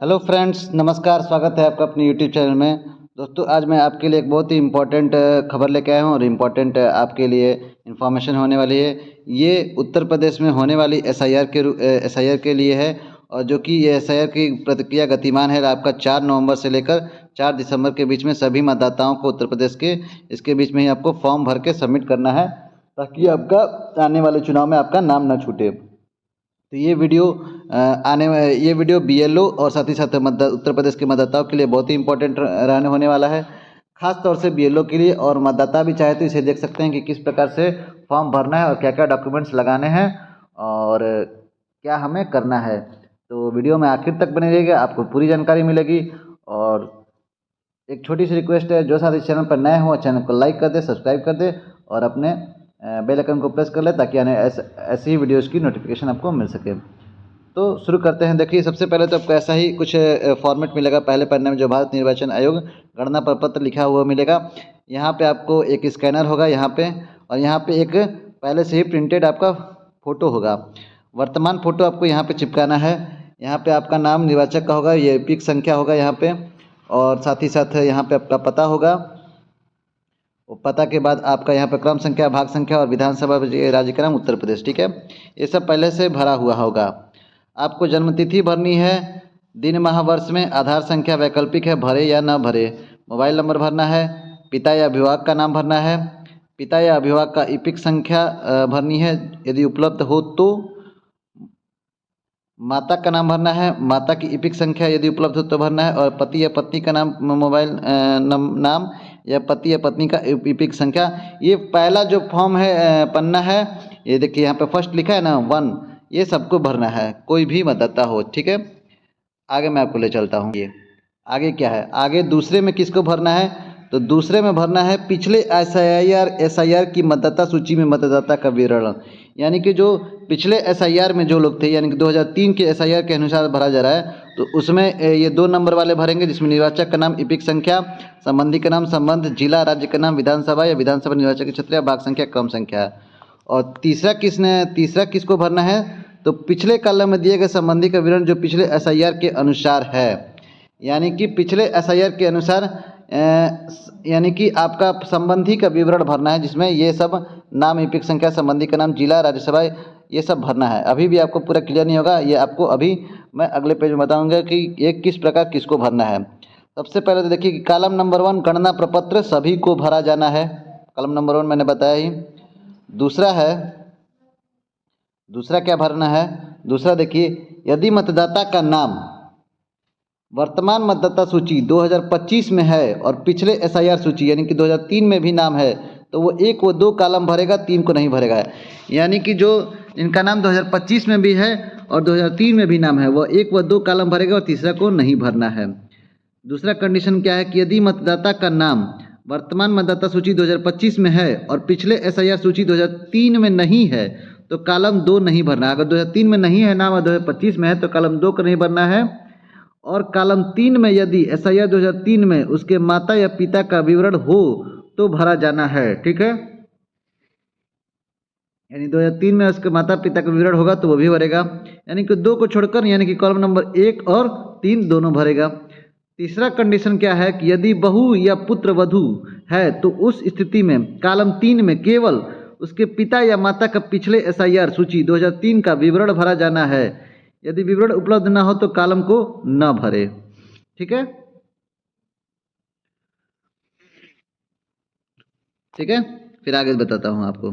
Hello friends, नमस्कार। स्वागत है आपका अपने यूट्यूब चैनल में। दोस्तों, आज मैं आपके लिए एक बहुत ही इम्पोर्टेंट खबर लेके आया हूँ और इम्पोर्टेंट आपके लिए इन्फॉर्मेशन होने वाली है। ये उत्तर प्रदेश में होने वाली एसआईआर के लिए है, और जो कि ये एसआईआर की प्रक्रिया गतिमान है। आपका 4 नवंबर से लेकर 4 दिसंबर के बीच में सभी मतदाताओं को उत्तर प्रदेश के इसके बीच में ही आपको फॉर्म भर के सबमिट करना है, ताकि आपका आने वाले चुनाव में आपका नाम ना छूटे। तो ये वीडियो बीएलओ और साथ ही साथ उत्तर प्रदेश के मतदाताओं के लिए बहुत ही इंपॉर्टेंट रहने होने वाला है, खास तौर से बीएलओ के लिए। और मतदाता भी चाहे तो इसे देख सकते हैं कि किस प्रकार से फॉर्म भरना है और क्या क्या डॉक्यूमेंट्स लगाने हैं और क्या हमें करना है। तो वीडियो में आखिर तक बने रहिएगा, आपको पूरी जानकारी मिलेगी। और एक छोटी सी रिक्वेस्ट है, जो साथ इस चैनल पर नए हो चैनल को लाइक कर दे, सब्सक्राइब कर दे और अपने बेल आइकन को प्रेस कर ले, ताकि आने ऐसी ही वीडियोज़ की नोटिफिकेशन आपको मिल सके। तो शुरू करते हैं। देखिए, सबसे पहले तो आपको ऐसा ही कुछ फॉर्मेट मिलेगा। पहले पन्ने में जो भारत निर्वाचन आयोग गणना प्रपत्र लिखा हुआ मिलेगा। यहाँ पे आपको एक स्कैनर होगा यहाँ पे, और यहाँ पे एक पहले से ही प्रिंटेड आपका फ़ोटो होगा। वर्तमान फ़ोटो आपको यहाँ पे चिपकाना है। यहाँ पे आपका नाम निर्वाचक का होगा, ये पिक संख्या होगा यहाँ पे, और साथ ही साथ यहाँ पे आपका पता होगा। पता के बाद आपका यहाँ पे क्रम संख्या, भाग संख्या और विधानसभा राज्यक्रम उत्तर प्रदेश। ठीक है, ये सब पहले से भरा हुआ होगा। आपको जन्मतिथि भरनी है, दिन माह वर्ष में, आधार संख्या वैकल्पिक है, भरे या न भरे। मोबाइल नंबर भरना है, पिता या अभिभावक का नाम भरना है, पिता या अभिभावक का इपिक संख्या भरनी है यदि उपलब्ध हो तो। माता का नाम भरना है, माता की इपिक संख्या यदि उपलब्ध हो तो भरना है। और पति या पत्नी का नाम, मोबाइल नाम या पति या पत्नी का इपिक संख्या। ये पहला जो फॉर्म है, पन्ना है, ये देखिए यहाँ पे फर्स्ट लिखा है ना 1, ये सबको भरना है, कोई भी मतदाता हो। ठीक है, आगे मैं आपको ले चलता हूँ। ये आगे क्या है, आगे दूसरे में किसको भरना है, तो दूसरे में भरना है पिछले एसआईआर की मतदाता सूची में मतदाता का विवरण। यानी कि जो पिछले एसआईआर में जो लोग थे, यानी कि 2003 के एसआईआर के अनुसार भरा जा रहा है, तो उसमें ये 2 नंबर वाले भरेंगे, जिसमें निर्वाचक का नाम, इपिक संख्या, संबंधी का नाम, संबंध, जिला, राज्य का नाम, विधानसभा या विधानसभा निर्वाचक क्षेत्र या भाग संख्या, क्रम संख्या। और तीसरा किसको भरना है, तो पिछले कॉलम में दिए गए संबंधी का विवरण जो पिछले एसआईआर के अनुसार है। यानी कि पिछले एसआईआर के अनुसार यानी कि आपका संबंधी का विवरण भरना है, जिसमें ये सब नाम, इपिक संख्या, संबंधी का नाम, जिला, राज्यसभा, ये सब भरना है। अभी भी आपको पूरा क्लियर नहीं होगा, ये आपको अभी मैं अगले पेज में बताऊंगा कि ये किस प्रकार किसको भरना है। सबसे पहले तो देखिए कि कॉलम नंबर 1 गणना प्रपत्र सभी को भरा जाना है। कॉलम नंबर 1 मैंने बताया ही। दूसरा क्या भरना है, दूसरा देखिए, यदि मतदाता का नाम वर्तमान मतदाता सूची 2025 में है और पिछले एसआईआर सूची यानी कि 2003 में भी नाम है, तो वो 1 व 2 कॉलम भरेगा, 3 को नहीं भरेगा। यानी कि जो इनका नाम 2025 में भी है और 2003 में भी नाम है, वो 1 व 2 कॉलम भरेगा और तीसरा को नहीं भरना है। दूसरा कंडीशन क्या है कि यदि मतदाता का नाम वर्तमान मतदाता सूची 2025 में है और पिछले एसआईआर सूची 2003 में नहीं है, तो कॉलम 2 नहीं भरना। अगर 2003 में नहीं है नाम और 2025 में है, तो कॉलम 2 को नहीं भरना है। और कॉलम 3 में यदि एसआईआर 2003 में उसके माता या पिता का विवरण हो तो भरा जाना है। ठीक है, यानी 2003 में उसके माता पिता का विवरण होगा तो वो भी भरेगा, यानी कि 2 को छोड़कर, यानी कि कॉलम नंबर 1 और 3 दोनों भरेगा। तीसरा कंडीशन क्या है कि यदि बहू या पुत्र वधू है, तो उस स्थिति में कॉलम 3 में केवल उसके पिता या माता का पिछले एसआईआर सूची 2003 का विवरण भरा जाना है। यदि विवरण उपलब्ध ना हो तो कॉलम को न भरे। ठीक है, फिर आगे बताता हूं आपको।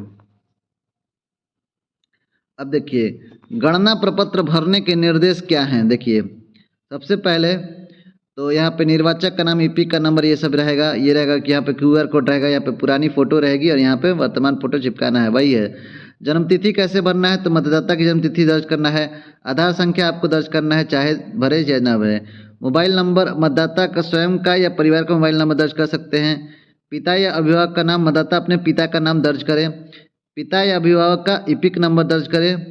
अब देखिए, गणना प्रपत्र भरने के निर्देश क्या हैं। देखिए, सबसे पहले तो यहाँ पे निर्वाचक का नाम, इपिक का नंबर, ये सब रहेगा। ये रहेगा कि यहाँ पे क्यूआर कोड रहेगा, यहाँ पे पुरानी फोटो रहेगी और यहाँ पे वर्तमान फोटो चिपकाना है, वही है। जन्मतिथि कैसे भरना है, तो मतदाता की जन्मतिथि दर्ज करना है। आधार संख्या आपको दर्ज करना है, चाहे भरे चाहे ना भरे। मोबाइल नंबर मतदाता का स्वयं का या परिवार का मोबाइल नंबर दर्ज कर सकते हैं। पिता या अभिभावक का नाम, मतदाता अपने पिता का नाम दर्ज करें। पिता या अभिभावक का इपिक नंबर दर्ज करें।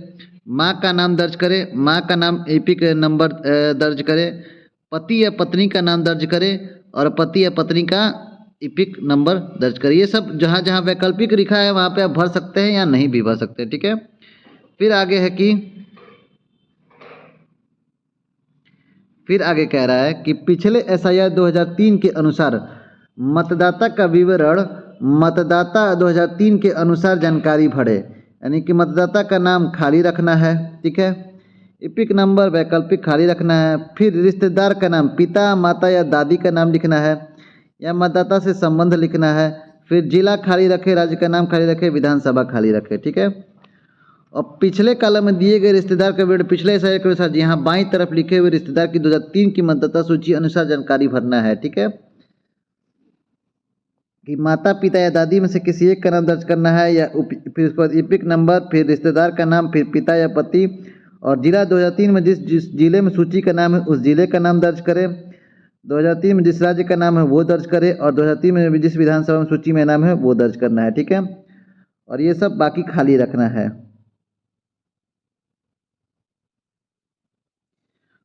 माँ का नाम दर्ज करें, माँ का नाम इपिक नंबर दर्ज करें। पति या पत्नी का नाम दर्ज करें और पति या पत्नी का इपिक नंबर दर्ज करें। ये सब जहाँ जहाँ वैकल्पिक लिखा है वहाँ पे आप भर सकते हैं या नहीं भी भर सकते। ठीक है, फिर फिर आगे कह रहा है कि पिछले SIR 2003 के अनुसार मतदाता का विवरण मतदाता 2003 के अनुसार जानकारी भरे, यानी कि मतदाता का नाम खाली रखना है, ठीक है। इपिक नंबर वैकल्पिक खाली रखना है। फिर रिश्तेदार का नाम पिता माता या दादी का नाम लिखना है या मतदाता से संबंध लिखना है। फिर जिला खाली रखे, राज्य का नाम खाली रखे, विधानसभा खाली रखे, ठीक है। और पिछले कॉलम में दिए गए रिश्तेदार का विवरण पिछले SIR के अनुसार यहाँ बाईं तरफ लिखे हुए रिश्तेदार की 2003 की मतदाता सूची अनुसार जानकारी भरना है, ठीक है। कि माता पिता या दादी में से किसी एक का नाम दर्ज करना है या फिर उसके बाद इपिक नंबर, फिर रिश्तेदार का नाम, फिर पिता या पति, और जिला 2003 में जिस जिले में सूची का नाम है उस जिले का नाम दर्ज करें। 2003 में जिस राज्य का नाम है वो दर्ज करें और 2003 में जिस विधानसभा में सूची में नाम है वो दर्ज करना है, ठीक है। और ये सब बाकी खाली रखना है।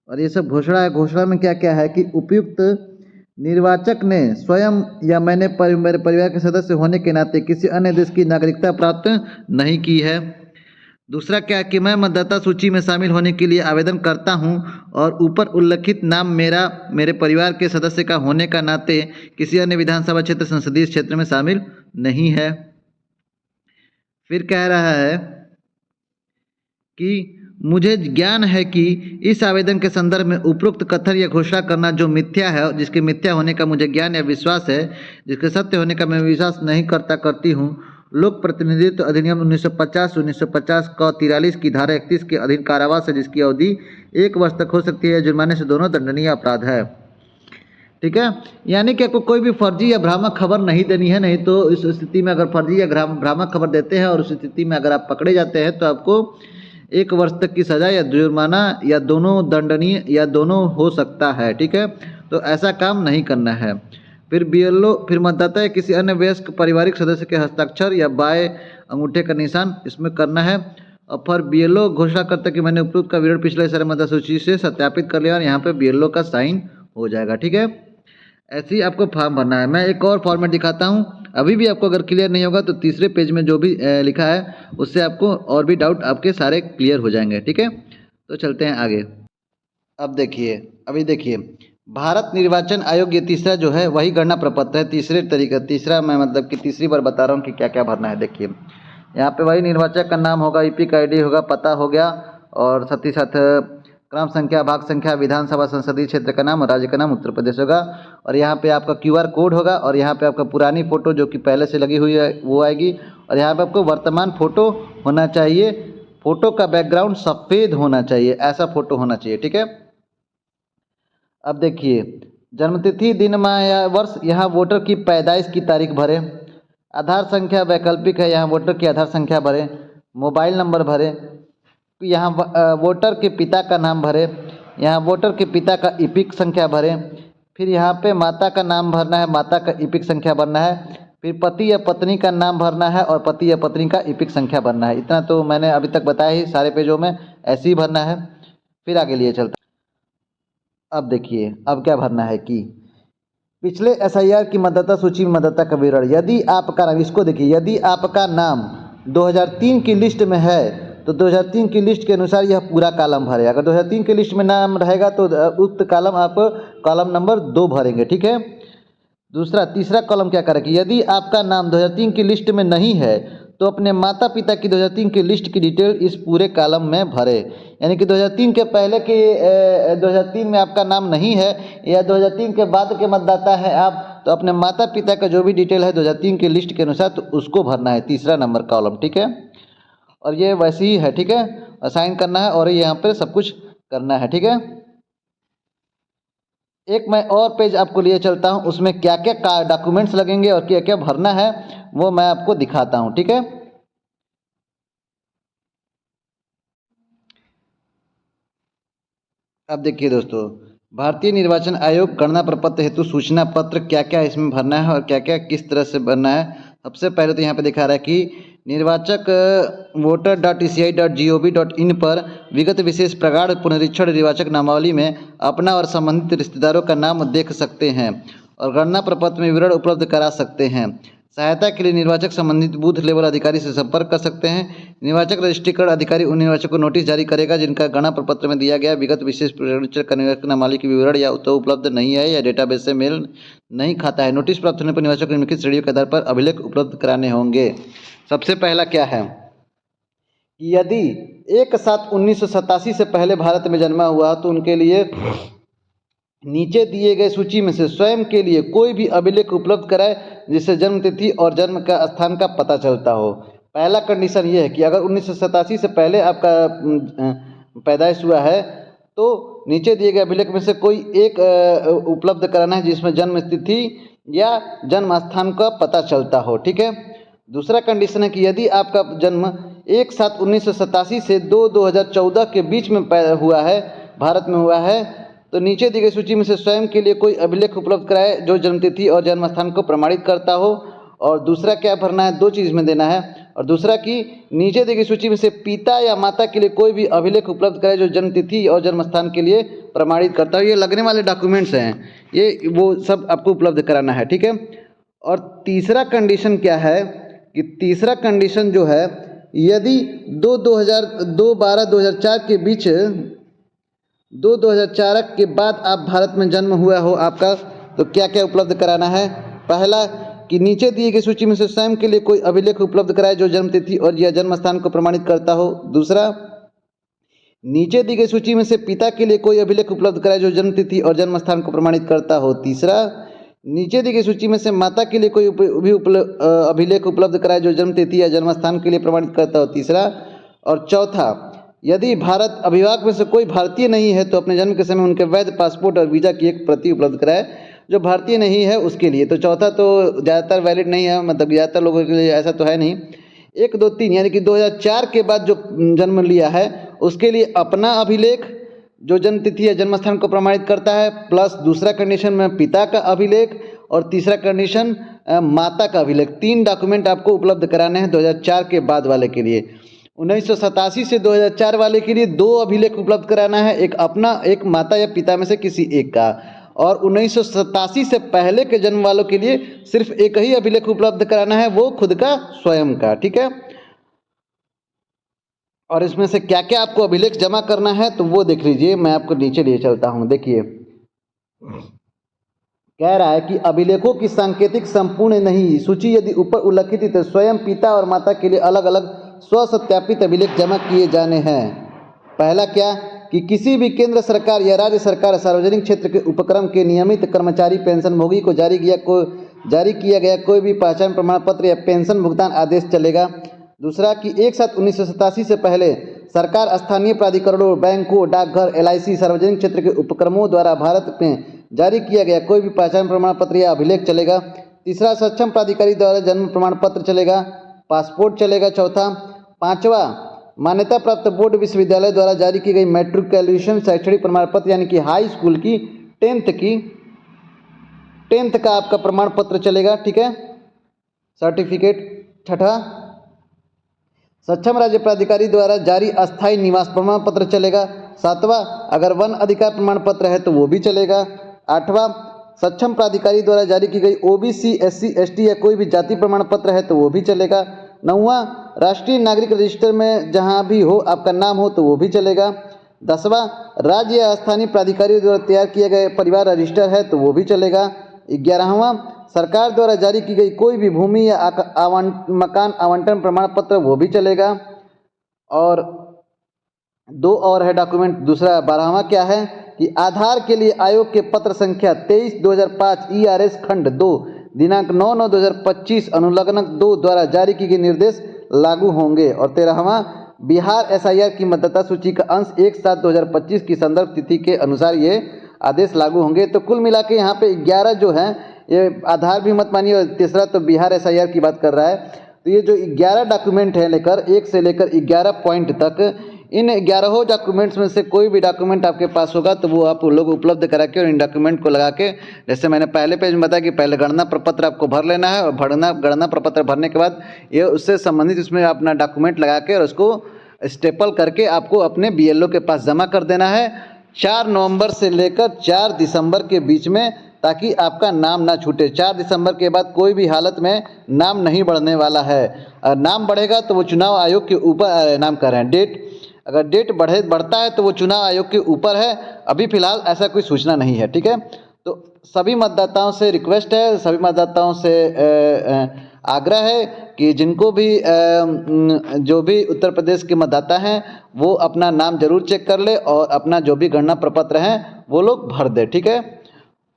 और ये सब घोषणा है। घोषणा में क्या क्या है कि उपयुक्त निर्वाचक ने स्वयं या मैंने मेरे परिवार के सदस्य होने के नाते किसी अन्य देश की नागरिकता प्राप्त नहीं की है। दूसरा क्या है कि मैं मतदाता सूची में शामिल होने के लिए आवेदन करता हूं और ऊपर उल्लिखित नाम मेरे परिवार के सदस्य का होने का नाते किसी अन्य विधानसभा क्षेत्र संसदीय क्षेत्र में शामिल नहीं है। फिर कह रहा है कि मुझे ज्ञान है कि इस आवेदन के संदर्भ में उपरोक्त कथन या घोषणा करना जो मिथ्या है, जिसके मिथ्या होने का मुझे ज्ञान या विश्वास है, जिसके सत्य होने का मैं विश्वास नहीं करती हूँ, लोक प्रतिनिधित्व अधिनियम 1950 का 43 की धारा 31 के अधीन कारावास है जिसकी अवधि 1 वर्ष तक हो सकती है, जुर्माने से दोनों दंडनीय अपराध है, ठीक है। यानी कि आपको कोई भी फर्जी या भ्रामक खबर नहीं देनी है, नहीं तो इस स्थिति में अगर फर्जी या भ्रामक खबर देते हैं और उस स्थिति में अगर आप पकड़े जाते हैं तो आपको 1 वर्ष तक की सजा या जुर्माना या दोनों दंडनीय या दोनों हो सकता है, ठीक है। तो ऐसा काम नहीं करना है। फिर BLO फिर मतदाता या किसी अन्य वयस्क पारिवारिक सदस्य के हस्ताक्षर या बाएं अंगूठे का निशान इसमें करना है। और फिर BLO घोषणा करता है कि मैंने उपरोक्त का विवरण पिछले SIR मतदाता सूची से सत्यापित कर लिया और यहाँ पे BLO का साइन हो जाएगा, ठीक है। ऐसे ही आपको फॉर्म भरना है। मैं एक और फॉर्मेट दिखाता हूँ। अभी भी आपको अगर क्लियर नहीं होगा तो तीसरे पेज में जो भी लिखा है उससे आपको और भी डाउट आपके सारे क्लियर हो जाएंगे, ठीक है। तो चलते हैं आगे। अब देखिए भारत निर्वाचन आयोग ये तीसरा जो है वही गणना प्रपत्र है। तीसरा मैं मतलब कि तीसरी बार बता रहा हूँ कि क्या क्या भरना है। देखिए यहाँ पे वही निर्वाचक का नाम होगा, इपिक ID होगा, पता हो गया, और साथ ही साथ क्रम संख्या, भाग संख्या, विधानसभा संसदीय क्षेत्र का नाम और राज्य का नाम उत्तर प्रदेश होगा। और यहाँ पे आपका QR कोड होगा और यहाँ पे आपका पुरानी फ़ोटो जो कि पहले से लगी हुई है वो आएगी। और यहाँ पे आपको वर्तमान फ़ोटो होना चाहिए। फ़ोटो का बैकग्राउंड सफ़ेद होना चाहिए, ऐसा फ़ोटो होना चाहिए, ठीक है। अब देखिए जन्मतिथि, दिन, माह या वर्ष, यहाँ वोटर की पैदाइश की तारीख भरे। आधार संख्या वैकल्पिक है, यहाँ वोटर की आधार संख्या भरे। मोबाइल नंबर भरे। यहाँ वोटर के पिता का नाम भरे। यहाँ वोटर के पिता का इपिक संख्या भरे। फिर यहाँ पे माता का नाम भरना है, माता का इपिक संख्या भरना है। फिर पति या पत्नी का नाम भरना है और पति या पत्नी का इपिक संख्या भरना है। इतना तो मैंने अभी तक बताया ही, सारे पेजों में ऐसे ही भरना है। फिर आगे लिए चलता। अब देखिए अब क्या भरना है कि पिछले SIR की मतदाता सूची में मतदाता का विवरण। यदि आपका नाम, इसको देखिए, यदि आपका नाम 2003 की लिस्ट में है तो 2003 की लिस्ट के अनुसार यह पूरा कॉलम भरे। अगर 2003 की लिस्ट में नाम रहेगा तो उक्त कॉलम आप कॉलम नंबर 2 भरेंगे, ठीक है। तीसरा कॉलम क्या करें कि यदि आपका नाम 2003 की लिस्ट में नहीं है तो अपने माता पिता की 2003 की लिस्ट की डिटेल इस पूरे कॉलम में भरे। यानी कि 2003 के पहले के 2003 में आपका नाम नहीं है या 2003 के बाद के मतदाता है आप, तो अपने माता पिता का जो भी डिटेल है 2003 की लिस्ट के अनुसार तो उसको भरना है, तीसरा नंबर कॉलम, ठीक है। और ये वैसे ही है, ठीक है, असाइन करना है और यहाँ पे सब कुछ करना है, ठीक है। एक मैं और पेज आपको लिए चलता हूँ, उसमें क्या क्या डॉक्यूमेंट्स लगेंगे और क्या क्या भरना है वो मैं आपको दिखाता हूँ, ठीक है। अब देखिए दोस्तों, भारतीय निर्वाचन आयोग गणना प्रपत्र हेतु सूचना पत्र क्या क्या इसमें भरना है और क्या क्या किस तरह से भरना है। सबसे पहले तो यहाँ पे दिखा रहा है कि निर्वाचक voter.eci.gov.in पर विगत विशेष प्रगाढ़ पुनरीक्षण निर्वाचक नामावली में अपना और संबंधित रिश्तेदारों का नाम देख सकते हैं और गणना प्रपत्र में विवरण उपलब्ध करा सकते हैं। सहायता के लिए निर्वाचक संबंधित बूथ लेवल अधिकारी से संपर्क कर सकते हैं। निर्वाचक रजिस्ट्रीकरण अधिकारी उन निर्वाचकों को नोटिस जारी करेगा जिनका गणना प्रपत्र में दिया गया विगत विशेष प्रमाणीकरण का निर्वाचक नामावली की विवरण या तो उपलब्ध नहीं है या डेटाबेस से मेल नहीं खाता है। नोटिस प्राप्त होने पर निर्वाचक को निम्नलिखित श्रेणियों के आधार पर अभिलेख उपलब्ध कराने होंगे। सबसे पहला क्या है कि यदि 1/7/1987 से पहले भारत में जन्मा हुआ तो उनके लिए नीचे दिए गए सूची में से स्वयं के लिए कोई भी अभिलेख उपलब्ध कराए जिससे जन्म तिथि और जन्म का स्थान का पता चलता हो। पहला कंडीशन ये है कि अगर 1987 से पहले आपका पैदाइश हुआ है तो नीचे दिए गए अभिलेख में से कोई एक उपलब्ध कराना है जिसमें जन्म तिथि या जन्म स्थान का पता चलता हो। ठीक है। दूसरा कंडीशन है कि यदि आपका जन्म 1/7/1987 से 2/2014 के बीच में हुआ है, भारत में हुआ है, तो नीचे दी गई सूची में से स्वयं के लिए कोई अभिलेख उपलब्ध कराए जो जन्मतिथि और जन्म स्थान को प्रमाणित करता हो। और दूसरा क्या भरना है, 2 चीज़ में देना है। और दूसरा कि नीचे दी गई सूची में से पिता या माता के लिए कोई भी अभिलेख उपलब्ध कराए जो जन्मतिथि और जन्म स्थान के लिए प्रमाणित करता हो। ये लगने वाले डॉक्यूमेंट्स हैं, ये वो सब आपको उपलब्ध कराना है। ठीक है। और तीसरा कंडीशन क्या है कि तीसरा कंडीशन जो है, यदि 2/12/2004 के बीच 2/2004 के बाद आप भारत में जन्म हुआ हो आपका, तो क्या क्या उपलब्ध कराना है। पहला कि नीचे दिए गई सूची में से स्वयं के लिए कोई अभिलेख उपलब्ध कराए जो जन्म तिथि और या जन्म स्थान को प्रमाणित करता हो। दूसरा, नीचे दी गई सूची में से पिता के लिए कोई अभिलेख उपलब्ध कराए जो जन्म तिथि और जन्म स्थान को प्रमाणित करता हो। तीसरा, नीचे दी गई सूची में से माता के लिए कोई भी अभिलेख उपलब्ध कराए जो जन्म तिथि या जन्म स्थान के लिए प्रमाणित करता हो। तीसरा। और चौथा, यदि भारत अभिभावक में से कोई भारतीय नहीं है तो अपने जन्म के समय उनके वैध पासपोर्ट और वीज़ा की एक प्रति उपलब्ध कराए जो भारतीय नहीं है उसके लिए। तो चौथा तो ज़्यादातर वैलिड नहीं है, मतलब ज़्यादातर लोगों के लिए ऐसा तो है नहीं। 1, 2, 3 यानी कि 2004 के बाद जो जन्म लिया है उसके लिए अपना अभिलेख जो जन्म तिथि या जन्म स्थान को प्रमाणित करता है, प्लस दूसरा कंडीशन में पिता का अभिलेख और तीसरा कंडीशन माता का अभिलेख। 3 डॉक्यूमेंट आपको उपलब्ध कराने हैं 2004 के बाद वाले के लिए। 1987 से 2004 वाले के लिए 2 अभिलेख उपलब्ध कराना है, एक अपना, एक माता या पिता में से किसी एक का। और 1987 से पहले के जन्म वालों के लिए सिर्फ एक ही अभिलेख उपलब्ध कराना है, वो खुद का, स्वयं का। ठीक है। और इसमें से क्या क्या आपको अभिलेख जमा करना है तो वो देख लीजिए, मैं आपको नीचे लिए चलता हूँ। देखिए, कह रहा है कि अभिलेखों की सांकेतिक संपूर्ण नहीं सूची यदि ऊपर उल्लिखित है तो स्वयं पिता और माता के लिए अलग अलग स्वसत्यापित अभिलेख जमा किए जाने हैं। पहला क्या कि किसी भी केंद्र सरकार या राज्य सरकार सार्वजनिक क्षेत्र के उपक्रम के नियमित कर्मचारी पेंशनभोगी को जारी किया गया कोई भी पहचान प्रमाण पत्र या पेंशन भुगतान आदेश चलेगा। दूसरा कि 1/7/1987 से पहले सरकार स्थानीय प्राधिकरणों, बैंकों, डाकघर, LIC सार्वजनिक क्षेत्र के उपक्रमों द्वारा भारत में जारी किया गया कोई भी पहचान प्रमाण पत्र या अभिलेख चलेगा। तीसरा, सक्षम प्राधिकारी द्वारा जन्म प्रमाण पत्र चलेगा, पासपोर्ट चलेगा। चौथा, पांचवा, मान्यता प्राप्त बोर्ड विश्वविद्यालय द्वारा जारी की गई मैट्रिकुलेशन शैक्षणिक प्रमाण पत्र यानी कि हाई स्कूल की 10th का आपका प्रमाण पत्र चलेगा। ठीक है, सर्टिफिकेट। छठा, सक्षम राज्य प्राधिकारी द्वारा जारी अस्थायी निवास प्रमाण पत्र चलेगा। सातवां, अगर वन अधिकार प्रमाण पत्र है तो वो भी चलेगा। आठवां, सक्षम प्राधिकारी द्वारा जारी की गई OBC, SC, ST या कोई भी जाति प्रमाण पत्र है तो वो भी चलेगा। नौवां, राष्ट्रीय नागरिक रजिस्टर में जहां भी हो आपका नाम हो तो वो भी चलेगा। 10वां, राज्य या स्थानीय प्राधिकारी द्वारा तैयार किए गए परिवार रजिस्टर है तो वो भी चलेगा। 11वां, सरकार द्वारा जारी की गई कोई भी भूमि या मकान आवंटन प्रमाण पत्र वो भी चलेगा। और 2 और है डॉक्यूमेंट। दूसरा 12वां क्या है कि आधार के लिए आयोग के पत्र संख्या 23/2005 ERS खंड 2 दिनांक 9/9/2025 अनुलग्न 2 द्वारा जारी की गई निर्देश लागू होंगे। और 13वां, बिहार SIR की मतदाता सूची का अंश 1/7/2025 की संदर्भ तिथि के अनुसार ये आदेश लागू होंगे। तो कुल मिला के यहाँ पे 11 जो हैं, ये आधार भी मत मानिए और तीसरा तो बिहार SIR की बात कर रहा है। तो ये जो 11 डॉक्यूमेंट हैं लेकर 1 से लेकर 11 पॉइंट तक, इन 11 डॉक्यूमेंट्स में से कोई भी डॉक्यूमेंट आपके पास होगा तो वो आप लोग उपलब्ध करा के और इन डॉक्यूमेंट को लगा के, जैसे मैंने पहले पेज में बताया कि पहले गणना प्रपत्र आपको भर लेना है और गणना प्रपत्र भरने के बाद ये उससे संबंधित उसमें अपना डॉक्यूमेंट लगा के और उसको स्टेपल करके आपको अपने BLO के पास जमा कर देना है 4 नवंबर से लेकर 4 दिसंबर के बीच में, ताकि आपका नाम ना छूटे। 4 दिसंबर के बाद कोई भी हालत में नाम नहीं बढ़ने वाला है। नाम बढ़ेगा तो वो चुनाव आयोग के ऊपर नाम कर रहे हैं डेट, अगर डेट बढ़ता है तो वो चुनाव आयोग के ऊपर है। अभी फ़िलहाल ऐसा कोई सूचना नहीं है, ठीक है। तो सभी मतदाताओं से रिक्वेस्ट है, सभी मतदाताओं से आग्रह है कि जिनको भी जो भी उत्तर प्रदेश के मतदाता हैं वो अपना नाम ज़रूर चेक कर ले और अपना जो भी गणना प्रपत्र हैं वो लोग भर दे, ठीक है।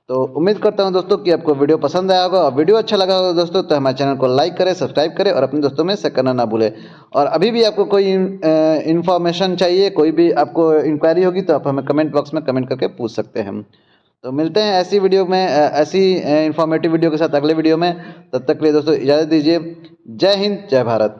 तो उम्मीद करता हूं दोस्तों कि आपको वीडियो पसंद आया होगा, और वीडियो अच्छा लगा होगा दोस्तों तो हमारे चैनल को लाइक करें, सब्सक्राइब करें और अपने दोस्तों में शेयर करना ना भूलें। और अभी भी आपको कोई इन्फॉर्मेशन चाहिए, कोई भी आपको इंक्वायरी होगी तो आप हमें कमेंट बॉक्स में कमेंट करके पूछ सकते हैं हम। तो मिलते हैं ऐसी वीडियो में, ऐसी इंफॉर्मेटिव वीडियो के साथ अगले वीडियो में। तब तक के लिए दोस्तों इजाज़त दीजिए। जय हिंद, जय भारत।